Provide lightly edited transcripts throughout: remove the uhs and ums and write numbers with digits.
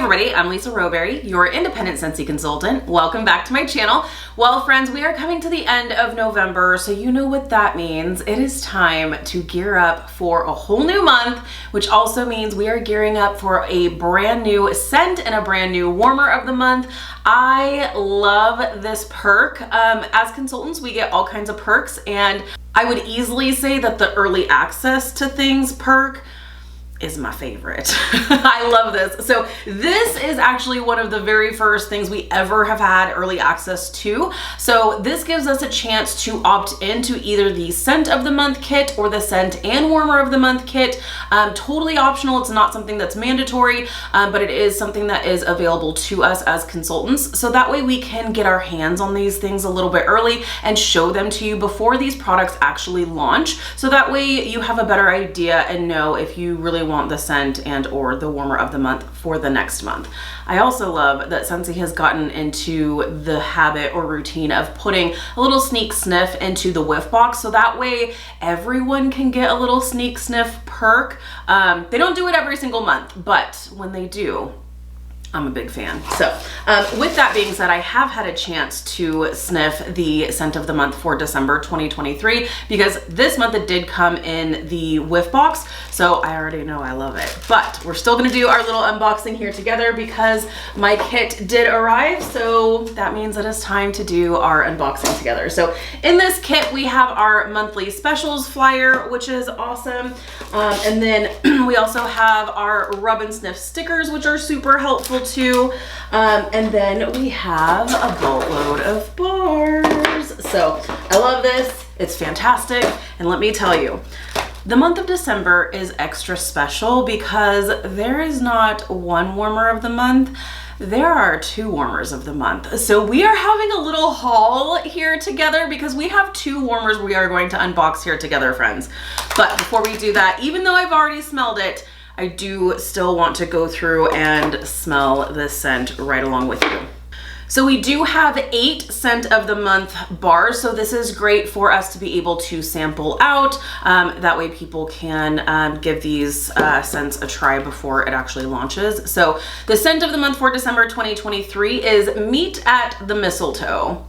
everybody, I'm Lisa Rowberry, your independent Scentsy consultant. Welcome back to my channel. Well, friends, we are coming to the end of November, so you know what that means. It is time to gear up for a whole new month, which also means we are gearing up for a brand new scent and a brand new warmer of the month. I love this perk. As consultants, we get all kinds of perks, and I would easily say that the early access to things perk is my favorite. I love this. So this is actually one of the very first things we ever have had early access to. So this gives us a chance to opt into either the scent of the month kit or the scent and warmer of the month kit. Totally optional. It's not something that's mandatory, but it is something that is available to us as consultants. So that way we can get our hands on these things a little bit early and show them to you before these products actually launch. So that way you have a better idea and know if you really want the scent and or the warmer of the month for the next month. I also love that Scentsy has gotten into the habit or routine of putting a little sneak sniff into the whiff box, so that way everyone can get a little sneak sniff perk. They don't do it every single month, but when they do, I'm a big fan. So with that being said, I have had a chance to sniff the scent of the month for December 2023 because this month it did come in the whiff box. So I already know I love it, but we're still gonna do our little unboxing here together because my kit did arrive. So that means it is time to do our unboxing together. So in this kit, we have our monthly specials flyer, which is awesome. And then we also have our rub and sniff stickers, which are super helpful too. And then we have a boatload of bars. So I love this. It's fantastic. And let me tell you, the month of December is extra special because there is not one warmer of the month. There are two warmers of the month. So we are having a little haul here together because we have two warmers we are going to unbox here together, friends. But before we do that, even though I've already smelled it, I do still want to go through and smell this scent right along with you. So we do have 8 scent of the month bars. So this is great for us to be able to sample out. That way people can give these scents a try before it actually launches. So the scent of the month for December 2023 is Meet at the Mistletoe.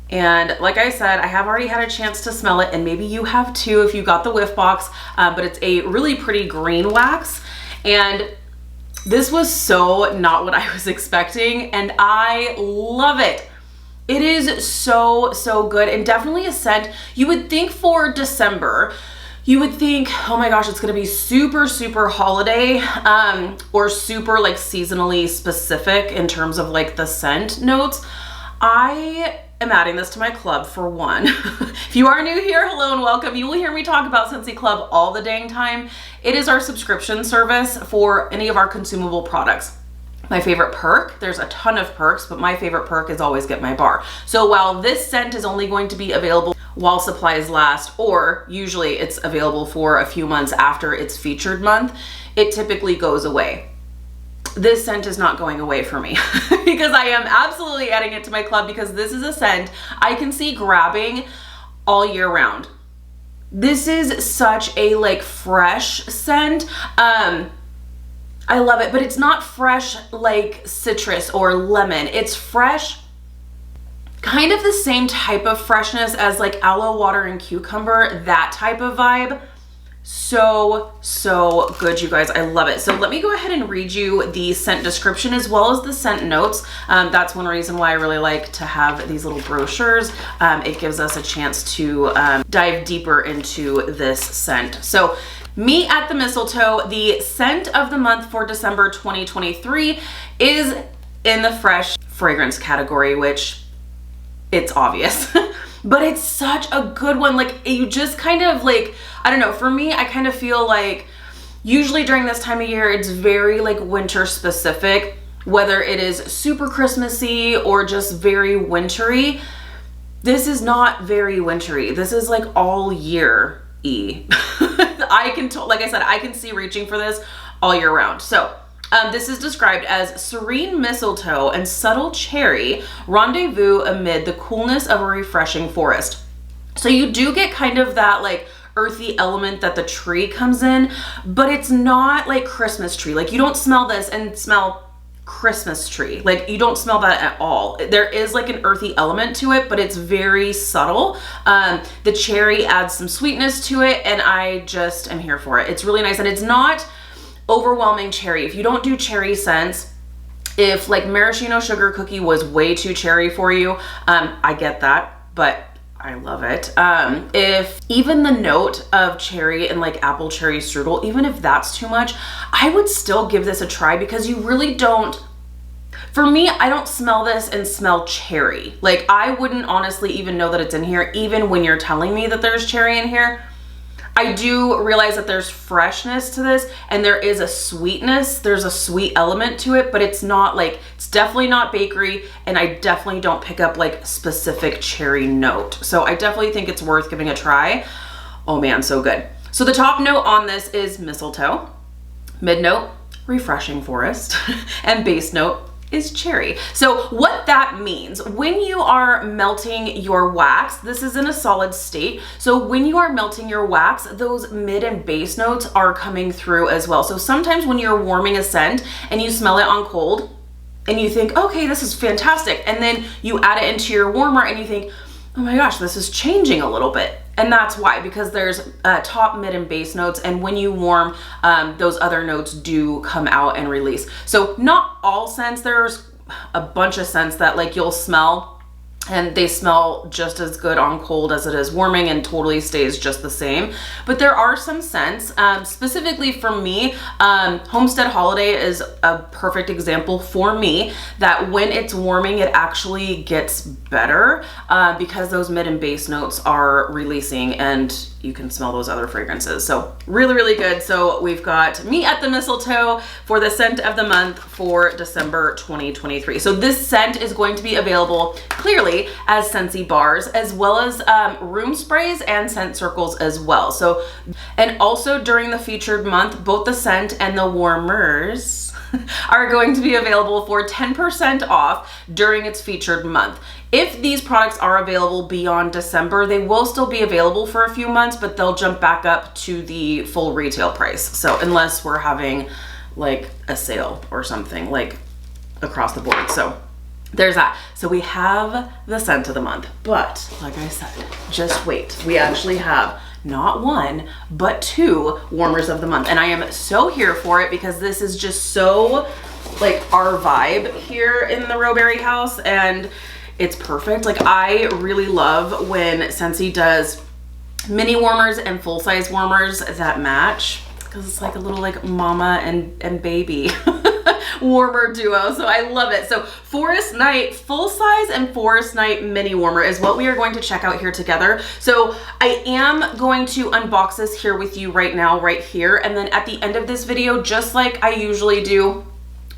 And like I said, I have already had a chance to smell it, and maybe you have too if you got the whiff box, but it's a really pretty green wax. And this was so not what I was expecting, and I love it. It is so, so good, and definitely a scent you would think for December. You would think, oh my gosh, it's gonna be super, super holiday, or super like seasonally specific in terms of like the scent notes. I am adding this to my club for one. If you are new here, hello and welcome. You will hear me talk about Scentsy Club all the dang time. It is our subscription service for any of our consumable products. My favorite perk, there's a ton of perks, but my favorite perk is always get my bar. So while this scent is only going to be available while supplies last, or usually it's available for a few months after its featured month, it typically goes away. This scent is not going away for me because I am absolutely adding it to my club because this is a scent I can see grabbing all year round. This is such a like fresh scent. I love it, but it's not fresh like citrus or lemon. It's fresh, kind of the same type of freshness as like aloe water and cucumber, that type of vibe. So, so good, you guys. I love it. So let me go ahead and read you the scent description as well as the scent notes. That's one reason why I really like to have these little brochures. It gives us a chance to dive deeper into this scent. So Meet at the Mistletoe, the scent of the month for December 2023 is in the fresh fragrance category, which it's obvious. But it's such a good one. Like you just kind of like, I don't know, for me, I kind of feel like usually during this time of year, it's very like winter specific, whether it is super Christmassy or just very wintry. This is not very wintry. This is like all year-y. I can, like I said, I can see reaching for this all year round. So this is described as serene mistletoe and subtle cherry rendezvous amid the coolness of a refreshing forest. So you do get kind of that like earthy element that the tree comes in, but it's not like Christmas tree. Like you don't smell this and smell Christmas tree. Like, you don't smell that at all. There is like an earthy element to it, but it's very subtle. The cherry adds some sweetness to it, and I just am here for it. It's really nice, and it's not overwhelming cherry. If you don't do cherry scents, if like maraschino sugar cookie was way too cherry for you, I get that, but I love it. If even the note of cherry and like apple cherry strudel, even if that's too much, I would still give this a try, because you really don't, for me, I don't smell this and smell cherry. Like, I wouldn't honestly even know that it's in here, even when you're telling me that there's cherry in here. I do realize that there's freshness to this, and there is a sweetness. There's a sweet element to it, but it's not like, it's definitely not bakery, and I definitely don't pick up like specific cherry note. So I definitely think it's worth giving a try. Oh man, so good. So the top note on this is mistletoe, mid note, refreshing forest, and base note is cherry. So what that means, when you are melting your wax, this is in a solid state. So when you are melting your wax, those mid and base notes are coming through as well. So sometimes when you're warming a scent and you smell it on cold and you think, okay, this is fantastic. And then you add it into your warmer and you think, oh my gosh, this is changing a little bit. And that's why, because there's top, mid, and base notes, and when you warm, those other notes do come out and release. So not all scents, there's a bunch of scents that like you'll smell and they smell just as good on cold as it is warming and totally stays just the same. But there are some scents, specifically for me, Homestead Holiday is a perfect example for me, that when it's warming, it actually gets better because those mid and base notes are releasing, and you can smell those other fragrances. So really, really good. So we've got Me at the Mistletoe for the scent of the month for December 2023. So this scent is going to be available clearly as Scentsy bars, as well as room sprays and scent circles as well. So, and also during the featured month, both the scent and the warmers are going to be available for 10% off during its featured month. If these products are available beyond December, they will still be available for a few months, but they'll jump back up to the full retail price. So unless we're having like a sale or something like across the board. So there's that. So we have the scent of the month, but like I said, just wait. We actually have not one, but two warmers of the month. And I am so here for it, because this is just so like our vibe here in the Rowberry house, and it's perfect. Like, I really love when Scentsy does mini warmers and full-size warmers that match, because it's like a little like mama and baby warmer duo. So I love it. So Forest Night full size and Forest Night mini warmer is what we are going to check out here together. So I am going to unbox this here with you right now, right here. And then at the end of this video, just like I usually do,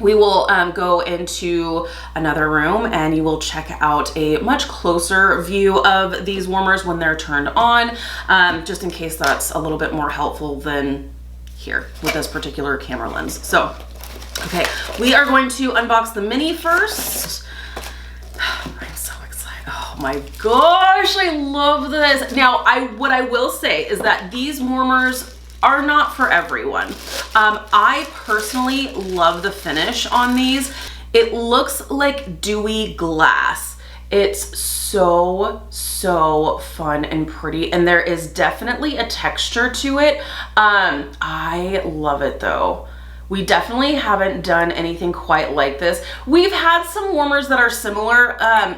we will go into another room and you will check out a much closer view of these warmers when they're turned on, just in case that's a little bit more helpful than here with this particular camera lens. So, okay, we are going to unbox the mini first. I'm so excited. Oh my gosh, I love this. Now, what I will say is that these warmers are not for everyone. I personally love the finish on these. It looks like dewy glass. It's so fun and pretty, and there is definitely a texture to it. I love it though. We definitely haven't done anything quite like this. We've had some warmers that are similar.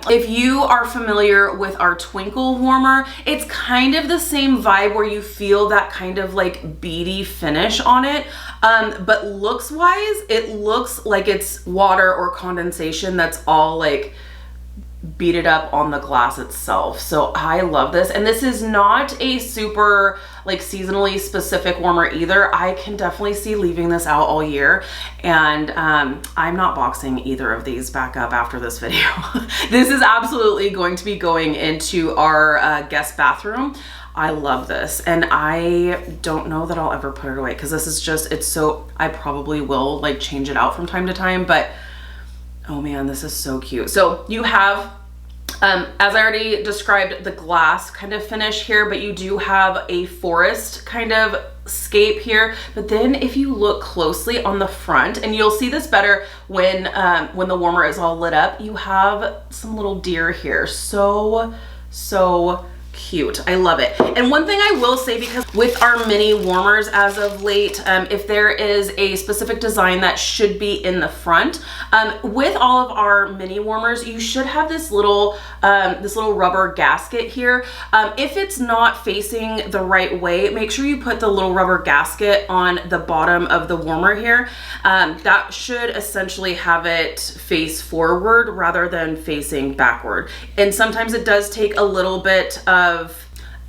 If you are familiar with our Twinkle warmer, it's kind of the same vibe where you feel that kind of like beady finish on it. But looks wise, it looks like it's water or condensation that's all like beat up on the glass itself. So I love this, and this is not a super like seasonally specific warmer either. I can definitely see leaving this out all year, and I'm not boxing either of these back up after this video. This is absolutely going to be going into our guest bathroom. I love this, and I don't know that I'll ever put it away, because this is just, it's so, I probably will like change it out from time to time, but oh man, this is so cute. So you have, as I already described, the glass kind of finish here, but you do have a forest kind of scape here, but then if you look closely on the front, and you'll see this better when the warmer is all lit up, you have some little deer here. So cute. I love it. And one thing I will say, because with our mini warmers as of late, if there is a specific design that should be in the front, with all of our mini warmers, you should have this little rubber gasket here. If it's not facing the right way, make sure you put the little rubber gasket on the bottom of the warmer here. That should essentially have it face forward rather than facing backward. And sometimes it does take a little bit of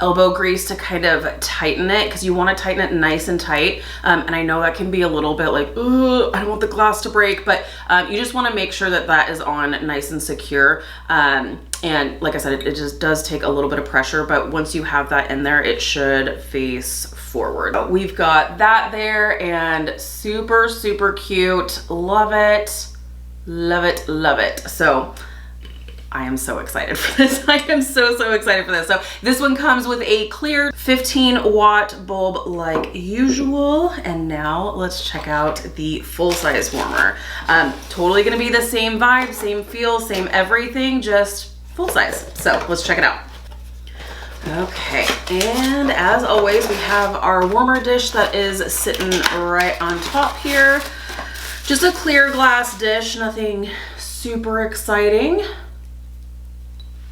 elbow grease to kind of tighten it, because you want to tighten it nice and tight. And I know that can be a little bit like, ooh, I don't want the glass to break, but you just want to make sure that that is on nice and secure. And like I said, it just does take a little bit of pressure, but once you have that in there, it should face forward. We've got that there, and super, super cute. Love it. Love it. Love it. So I am so excited for this. I am so excited for this. So this one comes with a clear 15-watt bulb like usual. And now let's check out the full-size warmer. Totally gonna be the same vibe, same feel, same everything, just full size. So let's check it out. Okay, and as always, we have our warmer dish that is sitting right on top here. Just a clear glass dish, nothing super exciting.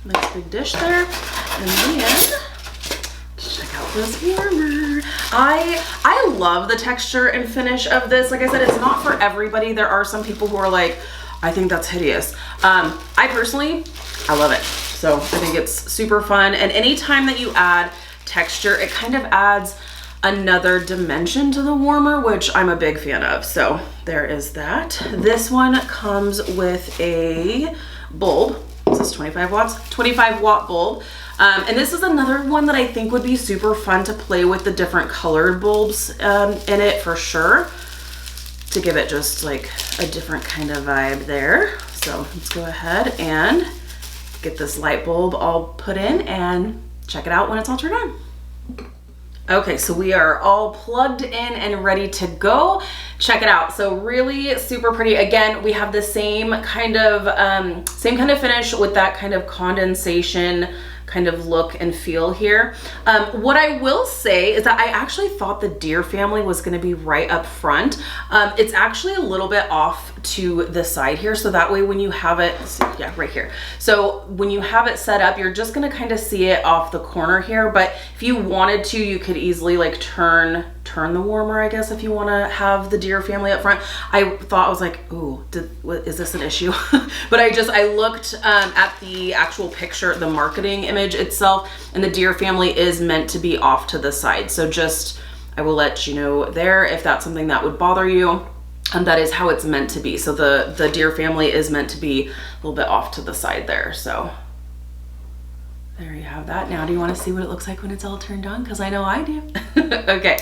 Nice big dish there. And then let's check out this warmer. I love the texture and finish of this. Like I said, it's not for everybody. There are some people who are like, I think that's hideous. I personally, I love it. So I think it's super fun. And anytime that you add texture, it kind of adds another dimension to the warmer, which I'm a big fan of. So there is that. This one comes with a bulb. This is 25 watts, 25 watt bulb. And this is another one that I think would be super fun to play with the different colored bulbs in it for sure, to give it just like a different kind of vibe there. So let's go ahead and get this light bulb all put in and check it out when it's all turned on. Okay, so we are all plugged in and ready to go. Check it out. So really super pretty. Again, we have the same kind of finish with that kind of condensation kind of look and feel here. What I will say is that I actually thought the deer family was going to be right up front. It's actually a little bit off to the side here, so that way when you have it, yeah, right here. So when you have it set up, you're just going to kind of see it off the corner here, but if you wanted to, you could easily like turn the warmer, I guess, if you want to have the deer family up front. I thought, I was like, ooh, is this an issue? But I looked at the actual picture, the marketing image itself, and the deer family is meant to be off to the side. So just, I will let you know there if that's something that would bother you. And that is how it's meant to be. So the deer family is meant to be a little bit off to the side there. So there you have that. Now, do you want to see what it looks like when it's all turned on? Because I know I do. Okay.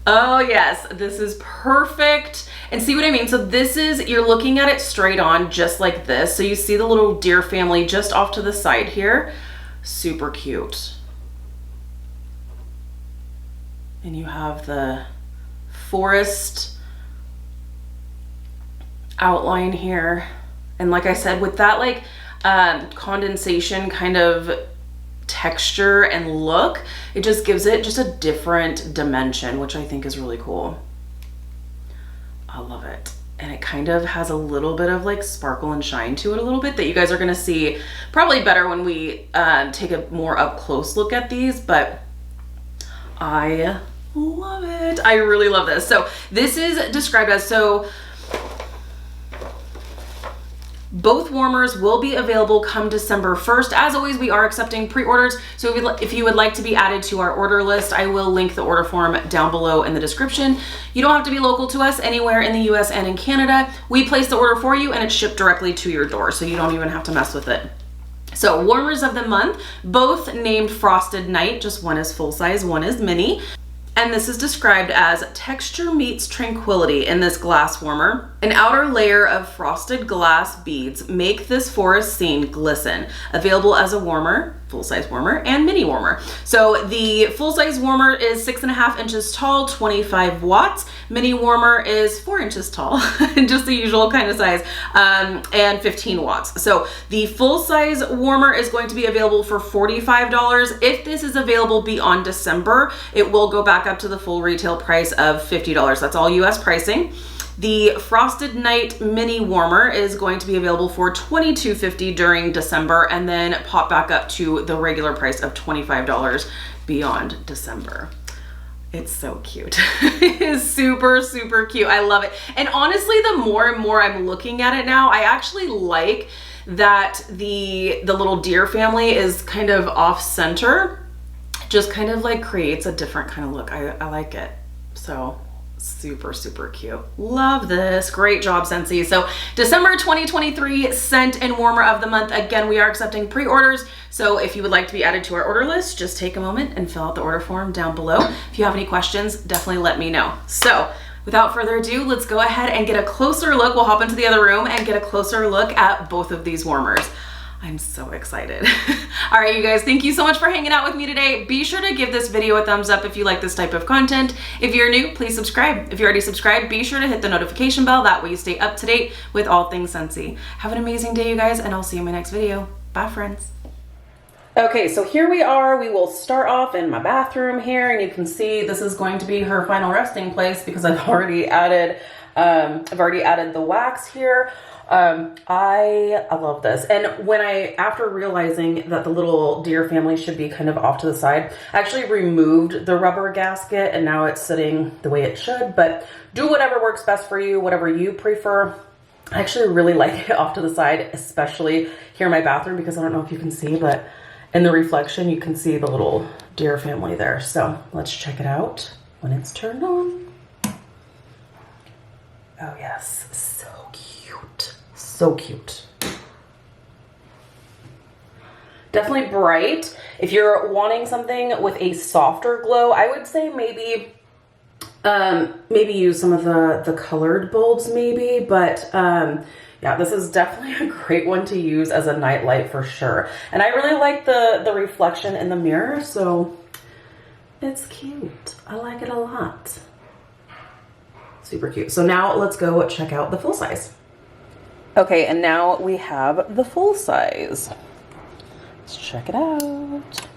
Oh yes, this is perfect. And see what I mean? So this is, you're looking at it straight on just like this. So you see the little deer family just off to the side here. Super cute. And you have the forest outline here. And like I said, with that like condensation kind of texture and look, it just gives it just a different dimension, which I think is really cool. I love it. And it kind of has a little bit of like sparkle and shine to it a little bit that you guys are going to see probably better when we take a more up close look at these, but I love it. I really love this. So this is described as, so both warmers will be available come December 1st. As always, we are accepting pre-orders. So if you would like to be added to our order list, I will link the order form down below in the description. You don't have to be local to us, anywhere in the US and in Canada. We place the order for you and it's shipped directly to your door, so you don't even have to mess with it. So warmers of the month, both named Frosted Night, just one is full size, one is mini. And this is described as texture meets tranquility in this glass warmer. An outer layer of frosted glass beads make this forest scene glisten. Available as a warmer, full-size warmer, and mini warmer. So the full-size warmer is 6.5 inches tall, 25 watts. Mini warmer is 4 inches tall, just the usual kind of size, and 15 watts. So the full-size warmer is going to be available for $45. If this is available beyond December, it will go back up to the full retail price of $50. That's all US pricing. The Frosted Night Mini Warmer is going to be available for $22.50 during December and then pop back up to the regular price of $25 beyond December. It's so cute. It is super, super cute. I love it. And honestly, the more and more I'm looking at it now, I actually like that the little deer family is kind of off center. Just kind of like creates a different kind of look. I like it. So super, super cute. Love this. Great job, Scentsy. So December 2023 scent and warmer of the month. Again, we are accepting pre-orders. So if you would like to be added to our order list, just take a moment and fill out the order form down below. If you have any questions, definitely let me know. So without further ado, let's go ahead and get a closer look. We'll hop into the other room and get a closer look at both of these warmers. I'm so excited. All right, you guys, thank you so much for hanging out with me today. Be sure to give this video a thumbs up if you like this type of content. If you're new, please subscribe. If you're already subscribed, be sure to hit the notification bell. That way you stay up to date with all things Scentsy. Have an amazing day, you guys, and I'll see you in my next video. Bye, friends. Okay, so here we are. We will start off in my bathroom here, and you can see this is going to be her final resting place because I've already added the wax here. I love this. And when after realizing that the little deer family should be kind of off to the side, I actually removed the rubber gasket and now it's sitting the way it should, but do whatever works best for you, whatever you prefer. I actually really like it off to the side, especially here in my bathroom, because I don't know if you can see, but in the reflection, you can see the little deer family there. So let's check it out when it's turned on. Oh yes, so cute. So cute. Definitely bright. If you're wanting something with a softer glow, I would say maybe use some of the colored bulbs maybe, but yeah, this is definitely a great one to use as a night light for sure. And I really like the reflection in the mirror, so it's cute. I like it a lot. Super cute. So now let's go check out the full size. Okay, and now we have the full size. Let's check it out.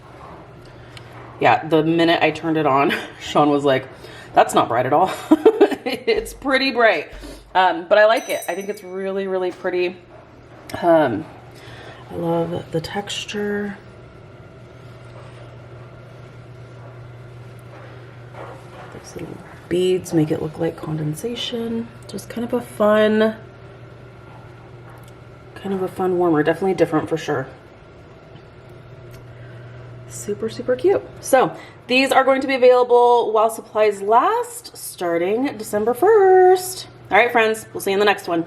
Yeah, the minute I turned it on, Sean was like, that's not bright at all. It's pretty bright, but I like it. I think it's really, really pretty. I love the texture. Those little beads make it look like condensation. Just kind of a fun warmer. Definitely different for sure. Super, super cute. So these are going to be available while supplies last, starting December 1st. All right, friends, we'll see you in the next one.